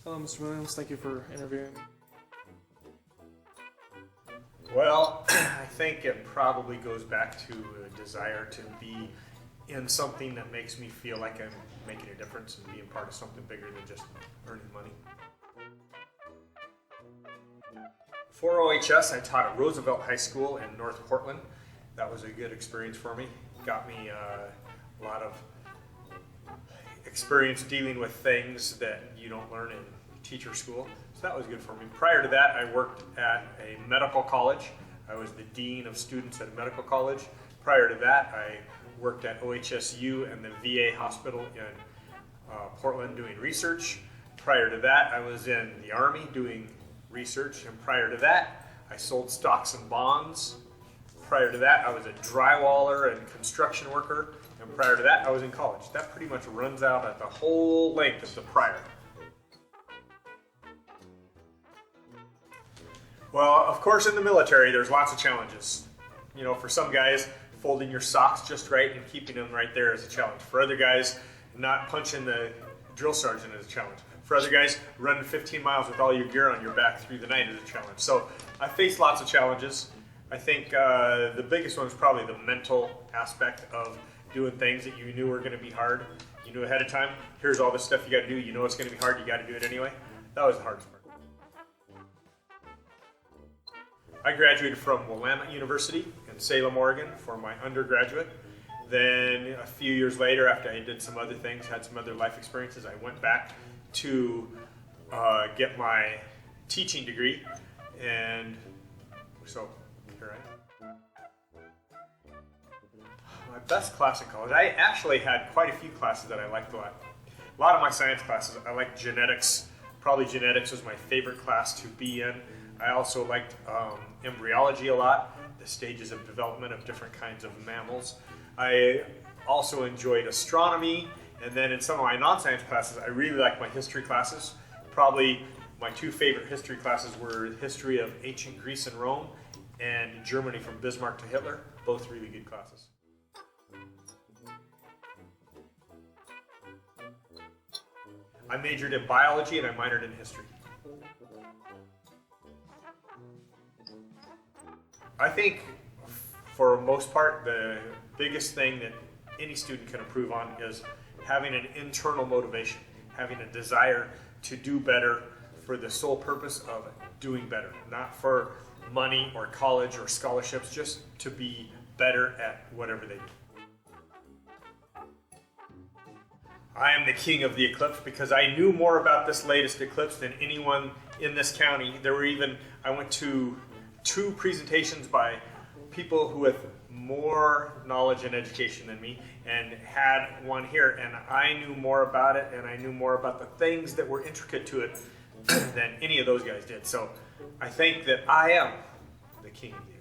Hello, Mr. Williams. Thank you for interviewing me. Well, I think it probably goes back to a desire to be in something that makes me feel like I'm making a difference and being part of something bigger than just earning money. For OHS, I taught at Roosevelt High School in North Portland. That was a good experience for me. Got me a lot of experience dealing with things that you don't learn in teacher school. So that was good for me. Prior to that, I worked at a medical college. I was the dean of students at a medical college. Prior to that, I worked at OHSU and the VA hospital in Portland doing research. Prior to that, I was in the Army doing research. And prior to that, I sold stocks and bonds. Prior to that, I was a drywaller and construction worker. And prior to that, I was in college. That pretty much runs out at the whole length of the prior. Well, of course, in the military, there's lots of challenges. You know, for some guys, folding your socks just right and keeping them right there is a challenge. For other guys, not punching the drill sergeant is a challenge. For other guys, running 15 miles with all your gear on your back through the night is a challenge. So I faced lots of challenges. I think the biggest one was probably the mental aspect of doing things that you knew were going to be hard. You knew ahead of time, here's all this stuff you got to do. You know it's going to be hard. You got to do it anyway. That was the hardest part. I graduated from Willamette University in Salem, Oregon for my undergraduate. Then a few years later, after I did some other things, had some other life experiences, I went back to get my teaching degree. And so here I am. My best class in college, I actually had quite a few classes that I liked a lot. A lot of my science classes, I liked genetics. Probably genetics was my favorite class to be in. I also liked embryology a lot, the stages of development of different kinds of mammals. I also enjoyed astronomy, and then in some of my non-science classes, I really liked my history classes. Probably my two favorite history classes were history of ancient Greece and Rome and Germany from Bismarck to Hitler, both really good classes. I majored in biology and I minored in history. I think, for the most part, the biggest thing that any student can improve on is having an internal motivation, having a desire to do better for the sole purpose of doing better, not for money or college or scholarships, just to be better at whatever they do. I am the king of the Eclipse because I knew more about this latest eclipse than anyone in this county. I went to 2 presentations by people who have more knowledge and education than me, and had one here, and I knew more about it, and I knew more about the things that were intricate to it than any of those guys did. So I think that I am the king of the